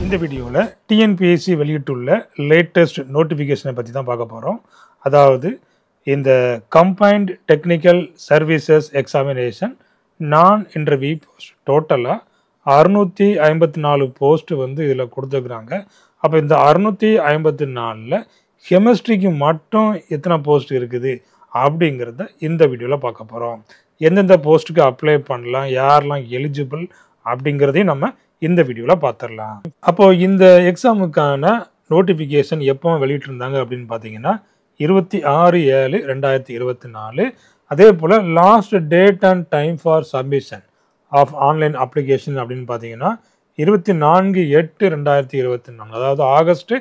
இந்த வீடியோவில் டிஎன்பிஎஸ்சி வெளியிட்டுள்ள லேட்டஸ்ட் நோட்டிஃபிகேஷனை பற்றி தான் பார்க்க போகிறோம். அதாவது இந்த கம்பைன்ட் டெக்னிக்கல் சர்வீசஸ் எக்ஸாமினேஷன் நான் இன்டர்வியூ போஸ்ட் டோட்டலாக 654 போஸ்ட் வந்து இதில் கொடுத்துருக்குறாங்க. அப்போ இந்த 654ல் கெமிஸ்ட்ரிக்கு மட்டும் எத்தனை போஸ்ட் இருக்குது அப்படிங்கிறத இந்த வீடியோவில் பார்க்க போகிறோம். எந்தெந்த போஸ்ட்டுக்கு அப்ளை பண்ணலாம், யாரெல்லாம் எலிஜிபிள் அப்படிங்கிறதையும் நம்ம இந்த வீடியோவில் பார்த்துடலாம். அப்போது இந்த எக்ஸாமுக்கான நோட்டிஃபிகேஷன் எப்போ வெளியிட்டிருந்தாங்க அப்படின்னு பார்த்தீங்கன்னா 26/7/2024. அதே போல் last date and time for submission of online application அப்படின்னு பார்த்தீங்கன்னா 24/8/2024, அதாவது ஆகஸ்ட்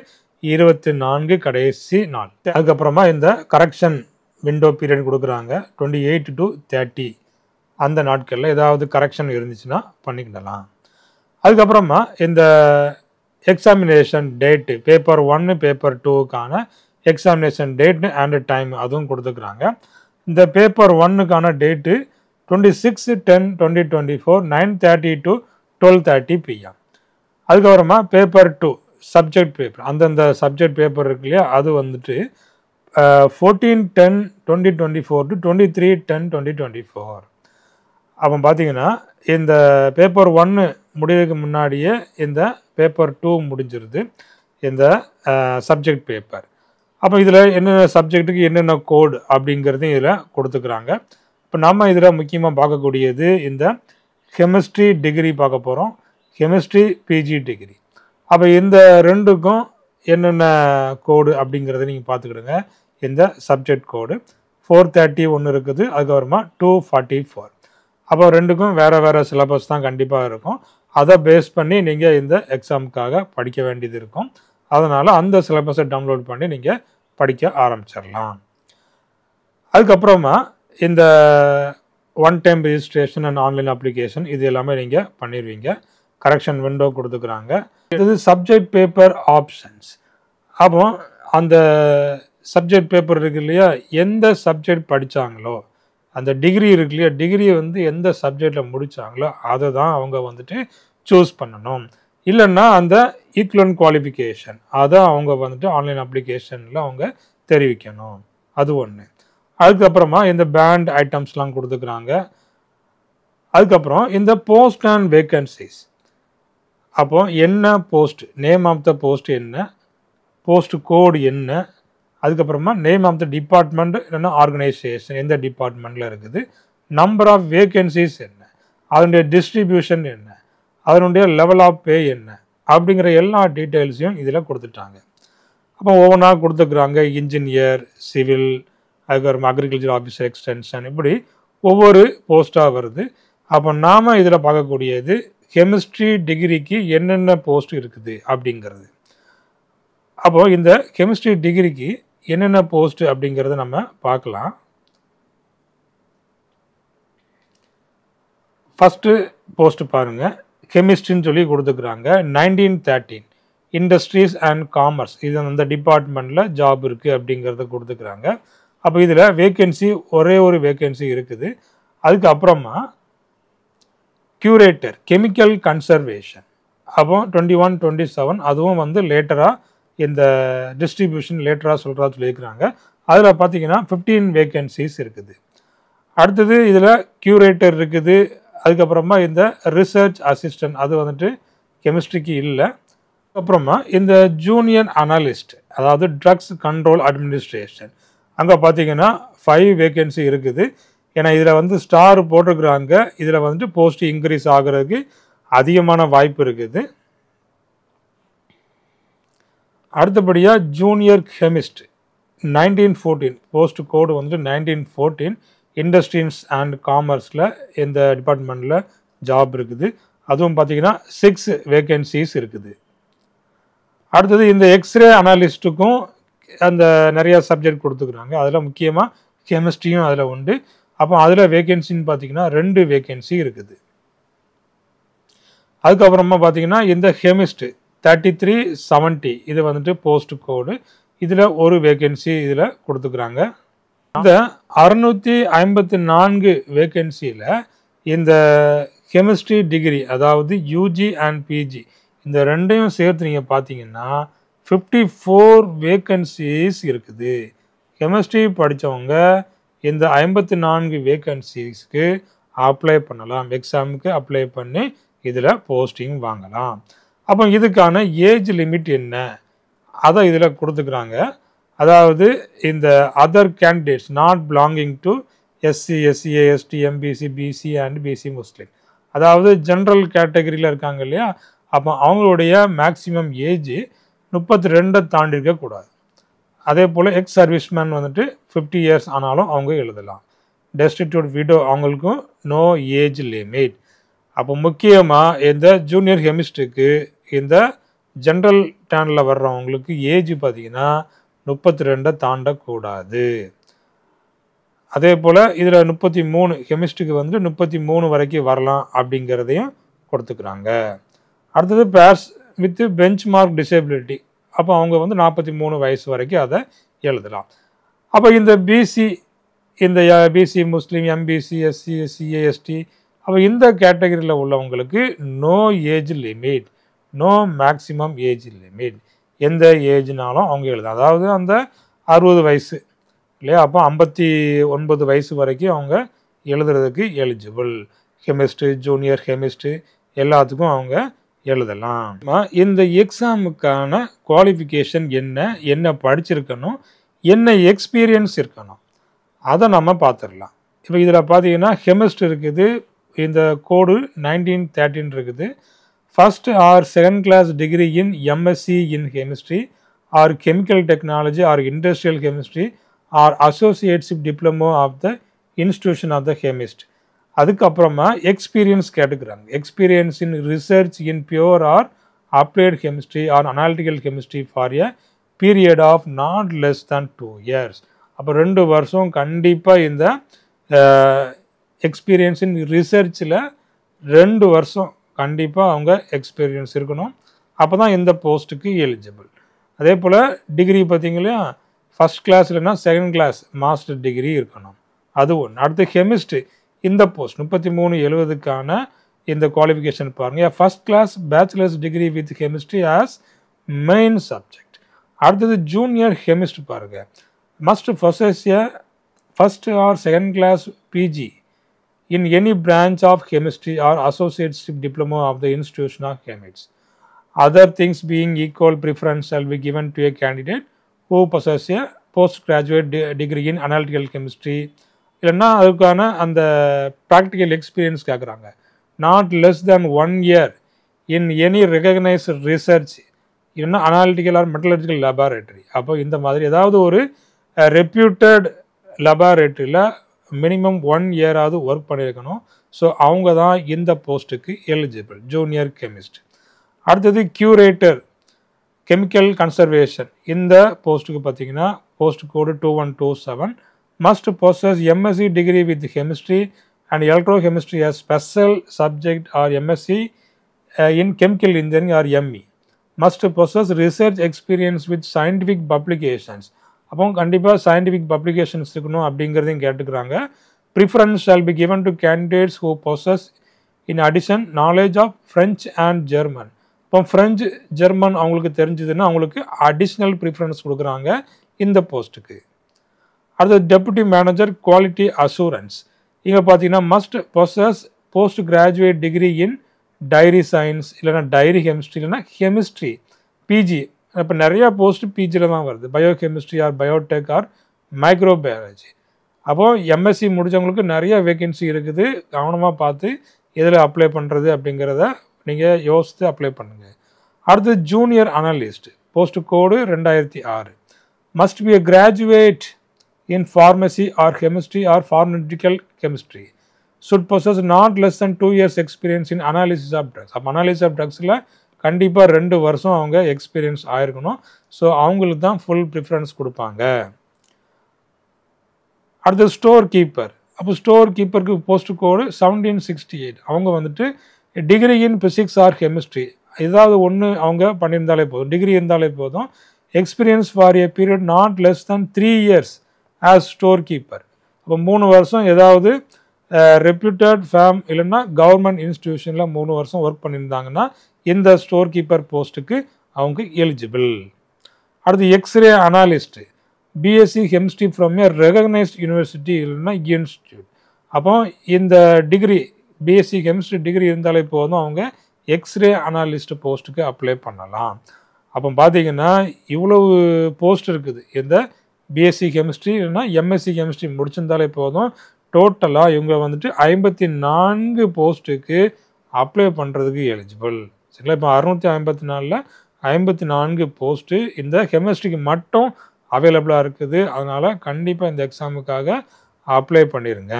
24 கடைசி நாள். அதுக்கப்புறமா இந்த கரெக்ஷன் விண்டோ பீரியட் கொடுக்குறாங்க 28 to 30. அந்த நாட்களில் ஏதாவது கரெக்ஷன் இருந்துச்சுன்னா பண்ணிக்கிடலாம். அதுக்கப்புறமா இந்த எக்ஸாமினேஷன் டேட்டு பேப்பர் 1 பேப்பர் 2க்கான எக்ஸாமினேஷன் டேட்டு அண்ட் டைம் அதுவும் கொடுத்துக்கிறாங்க. இந்த பேப்பர் 1க்கான டேட்டு 26/10/2024 9:30 to 12:30 PM. அதுக்கப்புறமா பேப்பர் 2 சப்ஜெக்ட் பேப்பர், அந்தந்த சப்ஜெக்ட் பேப்பர் இருக்கு இல்லையா, அது வந்துட்டு 14/10/2024 to 23/10/2024. அப்போ பார்த்தீங்கன்னா இந்த பேப்பர் 1 முடிவுக்கு முன்னாடியே இந்த பேப்பர் 2 முடிஞ்சிருது, இந்த சப்ஜெக்ட் பேப்பர். அப்போ இதில் என்னென்ன சப்ஜெக்ட்டுக்கு என்னென்ன கோடு அப்படிங்கிறதையும் இதில் கொடுத்துக்கிறாங்க. இப்போ நம்ம இதில் முக்கியமாக பார்க்கக்கூடியது இந்த கெமிஸ்ட்ரி டிகிரி பார்க்க போகிறோம், கெமிஸ்ட்ரி பிஜி டிகிரி. அப்போ இந்த ரெண்டுக்கும் என்னென்ன கோடு அப்படிங்கிறத நீங்கள் பார்த்துக்கிடுங்க. இந்த சப்ஜெக்ட் கோடு 430 ஒன்று இருக்குது, அதுக்கப்புறமா 244. அப்போ ரெண்டுக்கும் வேறு வேறு சிலபஸ் தான் கண்டிப்பாக இருக்கும். அதை பேஸ் பண்ணி நீங்கள் இந்த எக்ஸாமுக்காக படிக்க வேண்டியது இருக்கும். அதனால் அந்த சிலபஸை டவுன்லோட் பண்ணி நீங்கள் படிக்க ஆரம்பிச்சிடலாம். அதுக்கப்புறமா இந்த one time registration and online application இது எல்லாமே நீங்கள் பண்ணிடுவீங்க. கரெக்ஷன் விண்டோ கொடுத்துக்கிறாங்க. இது சப்ஜெக்ட் பேப்பர் ஆப்ஷன்ஸ். அப்போ அந்த சப்ஜெக்ட் பேப்பர் இருக்கு இல்லையா, எந்த சப்ஜெக்ட் படித்தாங்களோ அந்த டிகிரி இருக்கு இல்லையா, டிகிரியை வந்து எந்த சப்ஜெக்டில் முடித்தாங்களோ அதை தான் அவங்க வந்துட்டு சூஸ் பண்ணணும். இல்லைன்னா அந்த ஈக்குவலன்ட் குவாலிஃபிகேஷன் அதை அவங்க வந்துட்டு ஆன்லைன் அப்ளிகேஷனில் அவங்க தெரிவிக்கணும். அது ஒன்று. அதுக்கப்புறமா இந்த பேண்ட் ஐட்டம்ஸ்லாம் கொடுத்துக்கிறாங்க. அதுக்கப்புறம் இந்த போஸ்ட் அண்ட் வேக்கன்சிஸ். அப்போ என்ன post, name of the post என்ன, போஸ்ட் கோடு என்ன, அதுக்கப்புறமா நேம் ஆஃப் த டிபார்ட்மெண்ட் இல்லைன்னா ஆர்கனைசேஷன் எந்த டிபார்ட்மெண்ட்டில் இருக்குது, நம்பர் ஆஃப் வேக்கன்சிஸ் என்ன, அதனுடைய டிஸ்ட்ரிபியூஷன் என்ன, அதனுடைய லெவல் ஆஃப் பே என்ன அப்படிங்கிற எல்லா டீட்டெயில்ஸையும் இதில் கொடுத்துட்டாங்க. அப்போ ஒவ்வொன்றா கொடுத்துக்கிறாங்க. இன்ஜினியர், சிவில், அதுக்கப்புறமா அக்ரிகல்ச்சர் ஆஃபீஸர் எக்ஸ்டென்ஷன், இப்படி ஒவ்வொரு போஸ்ட்டாக வருது. அப்போ நாம் இதில் பார்க்கக்கூடியது கெமிஸ்ட்ரி டிகிரிக்கு என்னென்ன போஸ்ட் இருக்குது அப்படிங்கிறது. அப்போது இந்த கெமிஸ்ட்ரி டிகிரிக்கு என்னென்ன போஸ்ட் அப்படிங்கிறத நம்ம பார்க்கலாம். ஃபஸ்ட்டு போஸ்ட் பாருங்கள், கெமிஸ்ட்ரின்னு சொல்லி கொடுத்துக்கிறாங்க. 1913 இண்டஸ்ட்ரீஸ் அண்ட் காமர்ஸ், இது அந்த டிபார்ட்மெண்ட்டில் ஜாப் இருக்குது அப்படிங்கிறத கொடுத்துக்கிறாங்க. அப்போ இதில் வேக்கன்சி ஒரே ஒரு வேக்கன்சி இருக்குது. அதுக்கப்புறமா கியூரேட்டர் கெமிக்கல் கன்சர்வேஷன், அப்போ 21-27 அதுவும் வந்து லேட்டராக இந்த டிஸ்ட்ரிபியூஷன் லேட்டராக சொல்லியிருக்கிறாங்க. அதில் பார்த்தீங்கன்னா 15 வேக்கன்சிஸ் இருக்குது. அடுத்தது இதில் கியூரேட்டர் இருக்குது. அதுக்கப்புறமா இந்த ரிசர்ச் அசிஸ்டன்ட் அது வந்துட்டு கெமிஸ்ட்ரிக்கு இல்லை. அப்புறமா இந்த ஜூனியர் அனலிஸ்ட், அதாவது ட்ரக்ஸ் கண்ட்ரோல் அட்மினிஸ்ட்ரேஷன், அங்கே பார்த்தீங்கன்னா 5 வேக்கன்சி இருக்குது. ஏன்னா இதில் வந்து ஸ்டார் போட்டிருக்கிறாங்க. இதில் வந்துட்டு போஸ்ட் இன்க்ரீஸ் ஆகிறதுக்கு அதிகமான வாய்ப்பு இருக்குது. அடுத்தபடியாக ஜூனியர் கெமிஸ்ட் 1914 போஸ்ட் கோடு வந்துட்டு 1914 இண்டஸ்ட்ரீஸ் அண்ட் காமர்ஸில் இந்த டிபார்ட்மெண்ட்டில் ஜாப் இருக்குது. அதுவும் பார்த்தீங்கன்னா 6 வேக்கன்சிஸ் இருக்குது. அடுத்தது இந்த எக்ஸ்ரே அனாலிஸ்ட்டுக்கும் அந்த நிறையா சப்ஜெக்ட் கொடுத்துக்கிறாங்க. அதில் முக்கியமாக கெமிஸ்ட்ரியும் அதில் உண்டு. அப்போ அதில் வேக்கன்சின்னு பார்த்தீங்கன்னா 2 வேக்கன்சி இருக்குது. அதுக்கப்புறமா பார்த்தீங்கன்னா இந்த கெமிஸ்ட் 3370 இது வந்துட்டு போஸ்ட் கோடு, இதில் ஒரு வேக்கன்சி இதில் கொடுத்துக்கிறாங்க. இந்த 654 வேக்கன்சியில் இந்த கெமிஸ்ட்ரி டிகிரி, அதாவது யூஜி அண்ட் பிஜி இந்த ரெண்டையும் சேர்த்து நீங்கள் பார்த்தீங்கன்னா 54 வேக்கன்சிஸ் இருக்குது. கெமிஸ்ட்ரி படித்தவங்க இந்த 54 வேக்கன்சிஸ்க்கு அப்ளை பண்ணலாம். எக்ஸாமுக்கு அப்ளை பண்ணி இதில் போஸ்டிங் வாங்கலாம். அப்போ இதுக்கான ஏஜ் லிமிட் என்ன அதை இதில் கொடுத்துக்கிறாங்க. அதாவது இந்த other candidates not belonging to SC, SCA, ST, MBC, BC and BC Muslim, அதாவது ஜென்ரல் கேட்டகரியில் இருக்காங்க இல்லையா, அப்போ அவங்களுடைய மேக்சிமம் ஏஜ் 32 தாண்டி இருக்கக்கூடாது. அதே போல் எக்ஸ் சர்வீஸ்மேன் வந்துட்டு 50 இயர்ஸ் ஆனாலும் அவங்க எழுதலாம். டெஸ்டிடியூட் விடோ அவங்களுக்கும் நோ ஏஜ் லிமிட். அப்போ முக்கியமாக இந்த ஜூனியர் கெமிஸ்ட்ரிக்கு இந்த ஜென்ரல் டேனில் வர்றவங்களுக்கு ஏஜ் பார்த்தீங்கன்னா 32 தாண்டக்கூடாது. அதே போல் இதில் 33 கெமிஸ்ட்ரிக்கு வந்துட்டு 33 வரைக்கும் வரலாம் அப்படிங்கிறதையும் கொடுத்துக்கிறாங்க. அடுத்தது பேர்ஸ் வித் பெஞ்ச் மார்க் டிசேபிலிட்டி, அப்போ அவங்க வந்து 43 வயசு வரைக்கும் அதை எழுதலாம். அப்போ இந்த பிசி, இந்த BC Muslim, MBC, SC, SCA, ST, அப்போ இந்த கேட்டகரியில் உள்ளவங்களுக்கு no age limit, no maximum age limit, எந்த ஏஜ்னாலும் அவங்க எழுதலாம். அதாவது அந்த 60 வயசு இல்லையா, அப்போ 59 வயசு வரைக்கும் அவங்க எழுதுறதுக்கு எலிஜிபிள். கெமிஸ்ட்ரி, ஜூனியர் கெமிஸ்ட்ரி எல்லாத்துக்கும் அவங்க எழுதலாம். இந்த எக்ஸாமுக்கான குவாலிஃபிகேஷன் என்ன, என்ன படிச்சிருக்கணும், என்ன எக்ஸ்பீரியன்ஸ் இருக்கணும், அதை நம்ம பார்த்துடலாம். இப்போ இதில் பார்த்தீங்கன்னா கெமிஸ்ட்ரி இருக்குது, இந்த கோடு 1913 இருக்குது. First or second class degree in MSc in chemistry or chemical technology or industrial chemistry or associateship diploma of the institution of the chemist. அதுக்கப்புறமா எக்ஸ்பீரியன்ஸ் கேட்டுக்கிறாங்க. Experience in research in pure or applied chemistry or analytical chemistry for a period of not less than 2 years. அப்போ 2 வருஷம் கண்டிப்பாக இந்த experience in ரிசர்ச்சில் 2 வருஷம் கண்டிப்பாக அவங்க experience இருக்கணும். அப்போ தான் இந்த போஸ்ட்டுக்கு எலிஜிபிள். அதே போல் டிகிரி பார்த்தீங்களா, ஃபஸ்ட் கிளாஸ் இல்லைன்னா செகண்ட் கிளாஸ் மாஸ்டர் டிகிரி இருக்கணும், அது ஒன்று. அடுத்து கெமிஸ்ட்ரி இந்த போஸ்ட் 3370க்கான இந்த குவாலிஃபிகேஷன் பாருங்கள். First class bachelors degree with chemistry as main subject. அடுத்தது ஜூனியர் கெமிஸ்ட்ரி பாருங்கள், must possess a first or second class PG in any branch of chemistry or associateship diploma of the institution of chemists. Other things being equal, preference shall be given to a candidate who possesses a postgraduate degree in analytical chemistry. இல்லைன்னா அதுக்கான அந்த practical experience கேட்குறாங்க. Not less than 1 year in any recognized research இல்லைன்னா analytical or metallurgical laboratory. அப்போ இந்த மாதிரி ஏதாவது ஒரு ரெப்யூட்டட் லெபார்டரியில் மினிமம் 1 இயராவது ஒர்க் பண்ணியிருக்கணும். ஸோ அவங்க தான் இந்த போஸ்ட்டுக்கு எலிஜிபிள், ஜூனியர் கெமிஸ்ட். அடுத்தது கியூரேட்டர் கெமிக்கல் கன்சர்வேஷன், இந்த போஸ்ட்டுக்கு பார்த்தீங்கன்னா post code 2127. Must possess MSc degree with chemistry and electrochemistry as special subject or MSc in chemical engineering or ME. Must possess research experience with scientific publications, அப்போ கண்டிப்பாக scientific publications இருக்கணும் அப்படிங்கிறதையும் கேட்டுக்கிறாங்க. Preference shall be given to candidates who possess in addition knowledge of French and German. இப்போ French German அவங்களுக்கு தெரிஞ்சதுன்னா அவங்களுக்கு additional preference கொடுக்குறாங்க இந்த போஸ்ட்டுக்கு. அடுத்தது டெப்யூட்டி மேனேஜர் குவாலிட்டி அசூரன்ஸ், இங்கே பார்த்தீங்கன்னா must possess post graduate degree in dairy science இல்லைனா டைரி கெமிஸ்ட்ரி இல்லைனா கெமிஸ்ட்ரி பிஜி. இப்போ நிறையா போஸ்ட்டு பிஜியில் தான் வருது, bio chemistry or biotech or microbiology. அப்போது எம்எஸ்சி முடித்தவங்களுக்கு நிறைய வேக்கன்சி இருக்குது, கவனமாக பார்த்து எதில் அப்ளை பண்ணுறது அப்படிங்கிறத நீங்கள் யோசித்து அப்ளை பண்ணுங்கள். அடுத்து junior analyst post code 2006. Must be a graduate in pharmacy or chemistry or pharmaceutical chemistry. should possess not less than 2 years experience in analysis of drugs. அப்போ அனாலிசிஸ் ஆஃப் ட்ரக்ஸில் கண்டிப்பாக 2 வருஷம் அவங்க எக்ஸ்பீரியன்ஸ் ஆயிருக்கணும். ஸோ அவங்களுக்கு தான் full preference கொடுப்பாங்க. அடுத்தது store keeper. அப்போ ஸ்டோர் கீப்பருக்கு போஸ்ட் கோடு 1768. அவங்க வந்துட்டு degree in physics R chemistry ஏதாவது ஒன்று அவங்க பண்ணியிருந்தாலே போதும், டிகிரி இருந்தாலே போதும். Experience for A period not less than 3 years as store keeper. அப்போ 3 வருஷம் ஏதாவது ரெப்யூட்டட் ஃபேம் இல்லைன்னா கவர்மெண்ட் இன்ஸ்டிடியூஷனில் 3 வருஷம் ஒர்க் பண்ணியிருந்தாங்கன்னா இந்த ஸ்டோர் கீப்பர் போஸ்ட்டுக்கு அவங்க எலிஜிபிள். அடுத்து X ray analyst, BSc chemistry from a recognised university இல்லைன்னா இன்ஸ்டியூட். அப்போ இந்த டிகிரி பிஎஸ்சி கெமிஸ்ட்ரி டிகிரி இருந்தாலே போதும் அவங்க எக்ஸ்ரே அனாலிஸ்ட் போஸ்ட்டுக்கு அப்ளை பண்ணலாம். அப்போ பார்த்தீங்கன்னா இவ்வளவு போஸ்ட் இருக்குது. இந்த பிஎஸ்சி கெமிஸ்ட்ரி இல்லைன்னா எம்எஸ்சி கெமிஸ்ட்ரி முடிச்சிருந்தாலே போதும். டோட்டலாக இவங்க வந்துட்டு 54 போஸ்ட்டுக்கு அப்ளை பண்ணுறதுக்கு எலிஜிபிள். சரிங்களா? இப்போ 654ல் 54 போஸ்ட்டு இந்த கெமிஸ்ட்ரிக்கு மட்டும் அவைலபிளாக இருக்குது. அதனால் கண்டிப்பாக இந்த எக்ஸாமுக்காக அப்ளை பண்ணிடுங்க.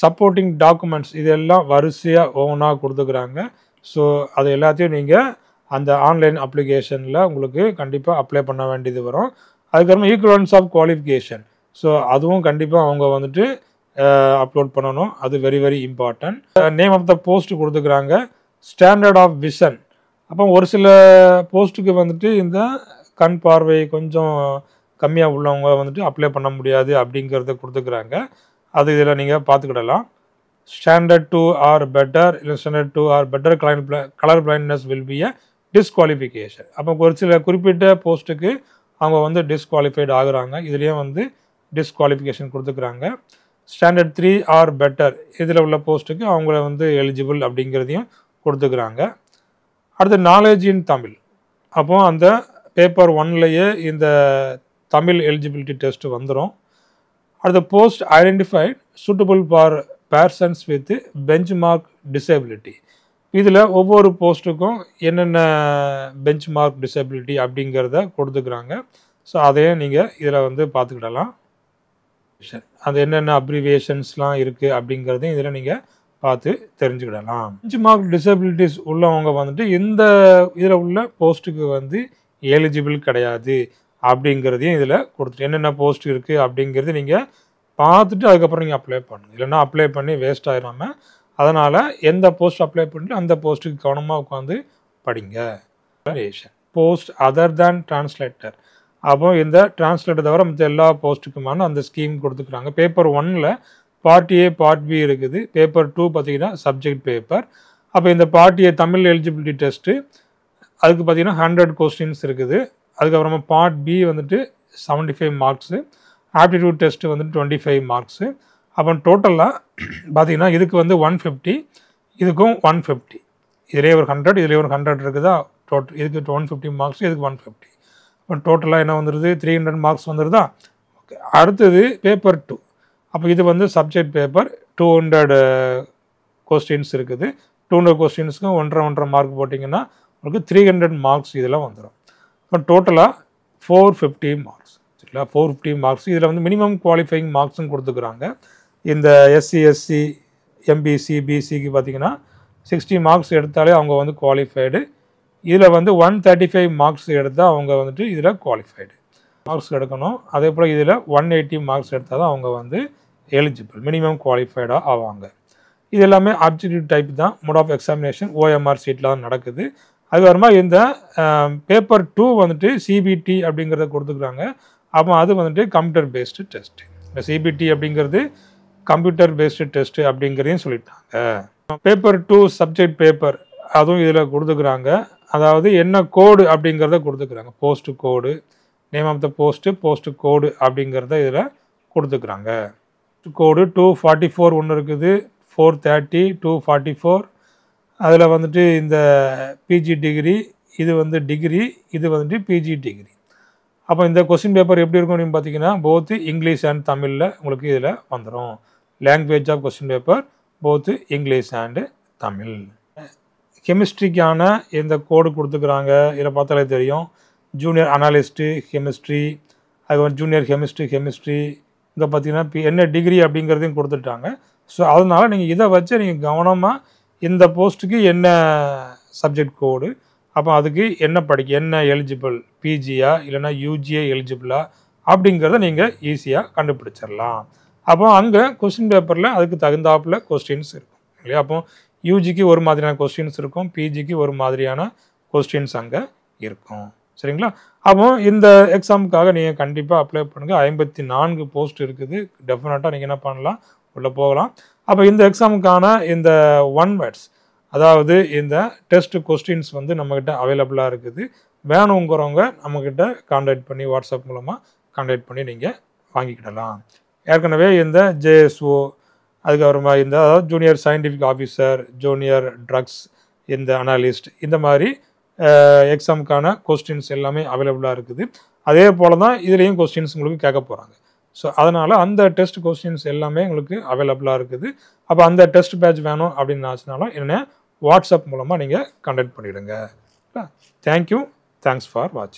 சப்போர்ட்டிங் டாக்குமெண்ட்ஸ் இதெல்லாம் வரிசையாக ஒவ்வொன்றா கொடுத்துக்கிறாங்க. ஸோ அது எல்லாத்தையும் நீங்கள் அந்த ஆன்லைன் அப்ளிகேஷனில் உங்களுக்கு கண்டிப்பாக அப்ளை பண்ண வேண்டியது வரும். அதுக்கப்புறமா ஈக்குவலன்ஸ் ஆஃப் குவாலிஃபிகேஷன், ஸோ அதுவும் கண்டிப்பாக அவங்க வந்துட்டு அப்லோட் பண்ணணும். அது very very important. Name of the post கொடுத்துக்கிறாங்க. ஸ்டாண்டர்ட் ஆஃப் விஷன், அப்போ ஒரு சில போஸ்ட்டுக்கு வந்துட்டு இந்த கண் பார்வை கொஞ்சம் கம்மியாக உள்ளவங்க வந்துட்டு அப்ளை பண்ண முடியாது அப்படிங்கிறத கொடுத்துக்கிறாங்க. அது இதில் நீங்கள் பார்த்துக்கிடலாம். ஸ்டாண்டர்ட் 2 ஆர் பெட்டர் இல்லை standard 2 are better colour blindness will be a disqualification. அப்போ ஒரு சில குறிப்பிட்ட போஸ்ட்டுக்கு அவங்க வந்து டிஸ்குவாலிஃபைடு ஆகுறாங்க. இதுலேயும் வந்து டிஸ்குவாலிஃபிகேஷன் கொடுத்துக்கிறாங்க. ஸ்டாண்டர்ட் 3 ஆர் பெட்டர் இதில் உள்ள போஸ்ட்டுக்கு அவங்கள வந்து எலிஜிபிள் அப்படிங்கிறதையும் கொடுத்துக்கிறாங்க. அடுத்து நாலேஜ் இன் தமிழ், அப்போ அந்த பேப்பர் 1லேயே இந்த தமிழ் எலிஜிபிலிட்டி டெஸ்ட் வந்துடும். அடுத்த post identified suitable for persons with benchmark mark disability. இதில் ஒவ்வொரு போஸ்ட்டுக்கும் என்னென்ன பெஞ்ச் மார்க் டிசபிலிட்டி அப்படிங்கிறத கொடுத்துக்கிறாங்க. ஸோ அதையும் நீங்கள் இதில் வந்து பார்த்துக்கிடலாம். அது என்னென்ன அப்ரிவியேஷன்ஸ்லாம் இருக்குது அப்படிங்கிறதையும் இதில் நீங்கள் பார்த்து தெரிஞ்சுக்கிடலாம். பெஞ்ச் மார்க் டிசபிலிட்டிஸ் உள்ளவங்க வந்துட்டு இந்த இதில் உள்ள போஸ்ட்டுக்கு வந்து எலிஜிபிள் கிடையாது அப்படிங்கிறதையும் இதில் கொடுத்துட்டு என்னென்ன போஸ்ட் இருக்குது அப்படிங்கிறது நீங்கள் பார்த்துட்டு அதுக்கப்புறம் நீங்கள் அப்ளை பண்ணுங்கள். இல்லைன்னா அப்ளை பண்ணி வேஸ்ட் ஆகிடாமல், அதனால் எந்த போஸ்ட் அப்ளை பண்ணிட்டு அந்த போஸ்ட்டுக்கு கவனமாக உட்காந்து படிங்க. போஸ்ட் அதர் தேன் டிரான்ஸ்லேட்டர், அப்போ இந்த டிரான்ஸ்லேட்டர் தவிர மற்ற எல்லா போஸ்ட்டுக்குமான அந்த ஸ்கீம் கொடுத்துக்கிறாங்க. பேப்பர் 1ல் பார்ட் ஏ பார்ட் பி இருக்குது. பேப்பர் 2 பார்த்தீங்கன்னா சப்ஜெக்ட் பேப்பர். அப்போ இந்த part A Tamil eligibility test அதுக்கு பார்த்தீங்கன்னா 100 கொஸ்டின்ஸ் இருக்குது. அதுக்கப்புறமா பார்ட் பி வந்துட்டு 75 மார்க்ஸு, ஆப்டிடியூட் டெஸ்ட்டு வந்துட்டு 25 மார்க்ஸு. அப்போ டோட்டலாக பார்த்தீங்கன்னா இதுக்கு வந்து 150, இதுக்கும் 150, இதிலே ஒரு 100, இதிலே ஒரு 100 இருக்குதா. இதுக்கு 150 மார்க்ஸ், இதுக்கு 150. இப்போ டோட்டலாக என்ன வந்துடுது, 300 மார்க்ஸ் வந்துடுதா. ஓகே, அடுத்தது பேப்பர் 2. அப்போ இது வந்து சப்ஜெக்ட் பேப்பர் 200 கொஸ்டின்ஸ் இருக்குது. 200 கொஸ்டின்ஸுக்கும் 1.5 மார்க் போட்டிங்கன்னா உங்களுக்கு 300 மார்க்ஸ் இதில் வந்துடும். இப்போ டோட்டலாக 450 மார்க்ஸ். சரிங்களா? 450 மார்க்ஸ். இதில் வந்து மினிமம் குவாலிஃபைங் மார்க்ஸும் கொடுத்துக்கிறாங்க. இந்த எஸ்சி எஸ்சி எம்பிசி பிசிக்கு பார்த்தீங்கன்னா 60 மார்க்ஸ் எடுத்தாலே அவங்க வந்து குவாலிஃபைடு. இதில் வந்து 135 மார்க்ஸ் எடுத்தால் அவங்க வந்துட்டு இதில் குவாலிஃபைடு மார்க்ஸ் எடுக்கணும். அதே போல் இதில் 180 மார்க்ஸ் எடுத்தால் தான் அவங்க வந்து எலிஜிபிள் மினிமம் குவாலிஃபைடாக ஆவாங்க. இது எல்லாமே ஆப்ஜெக்டிவ் டைப் தான். மோட் ஆஃப் எக்ஸாமினேஷன் ஓஎம்ஆர் சீட்டில் தான் நடக்குது. அதுக்கப்புறமா இந்த பேப்பர் 2 வந்துட்டு சிபிடி அப்படிங்கிறத கொடுத்துக்கிறாங்க. அப்போ அது வந்துட்டு கம்ப்யூட்டர் பேஸ்டு டெஸ்ட்டு. இந்த சிபிடி அப்படிங்கிறது கம்ப்யூட்டர் பேஸ்டு டெஸ்ட்டு அப்படிங்கிறதையும் சொல்லிட்டாங்க. பேப்பர் 2 சப்ஜெக்ட் பேப்பர் அதுவும் இதில் கொடுத்துக்கிறாங்க. அதாவது என்ன கோடு அப்படிங்கிறத கொடுத்துக்கிறாங்க. Post code, name of the post code அப்படிங்கிறத இதில் கொடுத்துக்கிறாங்க. கோடு 244 ஒன்று இருக்குது, 430, 244. அதில் வந்துட்டு இந்த பிஜி டிகிரி, இது வந்து டிகிரி, இது வந்துட்டு பிஜி டிகிரி. அப்போ இந்த கொஸ்டின் பேப்பர் எப்படி இருக்கும் அப்படின்னு பார்த்தீங்கன்னா போத்து இங்கிலீஷ் அண்ட் தமிழில் உங்களுக்கு இதில் வந்துடும். லாங்குவேஜ் ஆஃப் கொஸ்டின் பேப்பர் போத்து இங்கிலீஷ் அண்டு தமிழ். கெமிஸ்ட்ரிக்கான இந்த கோடு கொடுத்துக்கிறாங்க. இதில் பார்த்தாலே தெரியும். ஜூனியர் அனாலிஸ்ட்டு கெமிஸ்ட்ரி, அதுக்கப்புறம் ஜூனியர் கெமிஸ்ட்ரி. இங்கே பார்த்தீங்கன்னா என்ன டிகிரி அப்படிங்கிறதையும் கொடுத்துட்டாங்க. ஸோ அதனால் நீங்கள் இதை வச்சு நீங்கள் கவனமாக இந்த போஸ்ட்டுக்கு என்ன சப்ஜெக்ட் கோடு, அப்போ அதுக்கு என்ன எலிஜிபிள், பிஜியா இல்லைனா யூஜிஏ எலிஜிபிளா அப்படிங்கிறத நீங்கள் ஈஸியாக கண்டுபிடிச்சிடலாம். அப்போ அங்கே கொஸ்டின் பேப்பரில் அதுக்கு தகுந்தாப்பில் கொஸ்டின்ஸ் இருக்கும் இல்லையா. அப்போ யூஜிக்கு ஒரு மாதிரியான கொஸ்டின்ஸ் இருக்கும், பிஜிக்கு ஒரு மாதிரியான கொஸ்டின்ஸ் அங்கே இருக்கும். சரிங்களா? அப்போ இந்த எக்ஸாமுக்காக நீங்கள் கண்டிப்பாக அப்ளை பண்ணுங்கள். 54 போஸ்ட் இருக்குது. டெஃபினட்டாக நீங்கள் என்ன பண்ணலாம், உள்ளே போகலாம். அப்போ இந்த எக்ஸாமுக்கான இந்த 1 வேர்ட்ஸ் அதாவது இந்த டெஸ்ட் கொஸ்டின்ஸ் வந்து நம்மக்கிட்ட அவைலபிளாக இருக்குது. வேணுங்கிறவங்க நம்மக்கிட்ட கான்டாக்ட் பண்ணி வாட்ஸ்அப் மூலமாக கான்டாக்ட் பண்ணி நீங்கள் வாங்கிக்கிடலாம். ஏற்கனவே இந்த ஜேஎஸ்ஓ, அதுக்கப்புறமா இந்த அதாவது junior scientific officer, junior drugs, இந்த அனாலிஸ்ட், இந்த மாதிரி எக்ஸாமுக்கான கொஸ்டின்ஸ் எல்லாமே அவைலபிளாக இருக்குது. அதே போல் தான் இதுலேயும் கொஸ்டின்ஸ் உங்களுக்கு கேட்க போகிறாங்க. ஸோ அதனால் அந்த டெஸ்ட் கொஸ்டின்ஸ் எல்லாமே உங்களுக்கு அவைலபிளாக இருக்குது. அப்போ அந்த டெஸ்ட் பேட்ச் வேணும் அப்படின்னு ஆச்சுனாலும் என்ன வாட்ஸ்அப் மூலமாக நீங்கள் கான்டாக்ட் பண்ணிவிடுங்க. தேங்க்யூ. தேங்க்ஸ் ஃபார் வாட்சிங்.